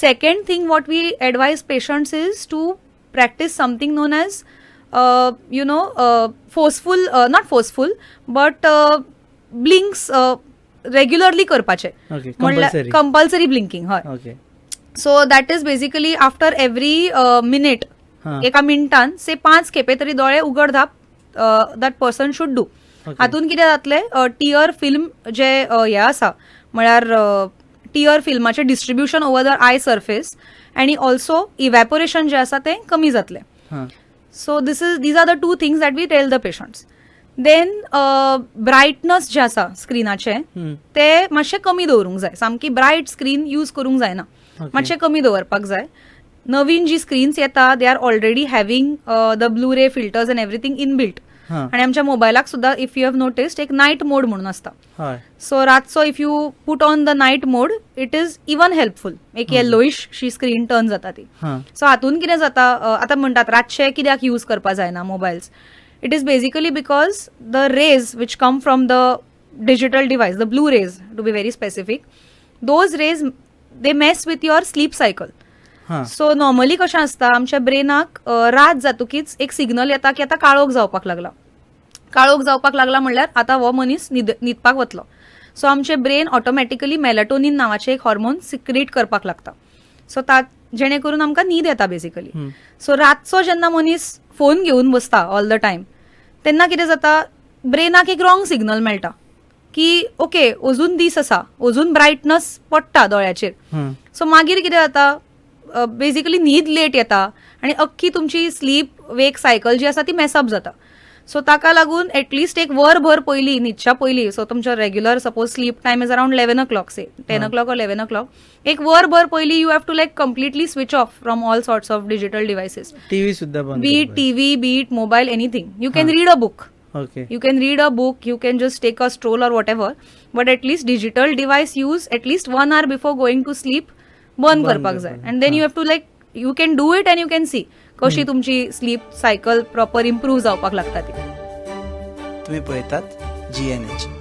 Second thing what we advise patients is to practice something known as forceful, not forceful, but blinks regularly करपाचे. Compulsory blinking. हय. So that is basically after every minute, एका मिनिटान से 5 खेपे तरी दोळे उगड धाप दॅट पर्सन शुड डू. हातून कितें जातले, टियर फिल्म जे हे आसा म्हळ्यार टियर फिल्माचे distribution over the eye surface आणि ऑल्सो इव्हॅपोरेशन जे आसा ते कमी जातले. So these are the 2 things that we tell the patients. Then brightness जे आसा स्क्रिनाचे ते मातशें कमी दवरूंक जाय. सामकी ब्रायट स्क्रीन यूज करूंक जायना, मातशें कमी दवरपाक जाय. नवीन जी स्क्रीन्स येता they are already having the blue ray filters and everything in built. आणि आमच्या मोबायलाक सुद्धा इफ यू हॅव नोटिस्ड एक नाईट मोड म्हणून असता. सो रातचो if you put on the night mode it is even helpful. एक येल्लोइश शी screen turn जाता ती. सो हातून कितें जाता, आतां म्हणटात रातचे कित्याक यूज करपा जायना mobiles. It is basically because the rays which come from the digital device, the blue rays to be very specific, those rays they mess with your sleep cycle. So normally कशें आसता, आमच्या ब्रेनाक रात जातकीच एक signal येता की आतां काळोख जावपाक लागला. काळोख जावपाक लागला म्हणल्यार आतां हो मनीस न्हिदपाक वतलो. सो आमचे ब्रेन ऑटोमॅटिकली मेलाटोनिन नावाचे एक हॉर्मोन सिक्रेट करपाक लागता. सो जेणे करून आमकां न्हीद येता बेसिकली. सो रातचो जेन्ना मनीस फोन घेवन बसता ऑल द टायम, तेन्ना कितें जाता, ब्रेनाक एक रॉंग सिग्नल मेळटा की ओके अजून दीस आसा, अजून ब्रायटनस पडटा दोळ्याचेर. सो मागीर कितें जाता, बेसिकली न्हीद लेट येता आणि अख्खी तुमची स्लीप वेक सायकल जी आसा ती मेसअप जाता. सो ताका लागून एटलिस्ट एक वरभर पयलीं, न्हिदच्या पयलीं, सो तुमच्या regular suppose sleep time is around 11 o'clock, say 10 o'clock or 11 o'clock, एक वरभर पयलीं you have to like completely switch off from all sorts of digital devices. TV सुद्धा बंद, be it TV, be it mobile, anything. You can read a book. You can read a book, you can just take a stroll or whatever, but at least digital device use at least 1 hour before going to sleep बंद करपाक जाय. and then you have to like, you can do it and you can see कशी तुमची sleep cycle proper improve जावपाक लागता ती. तुम्ही पळयतात GNH.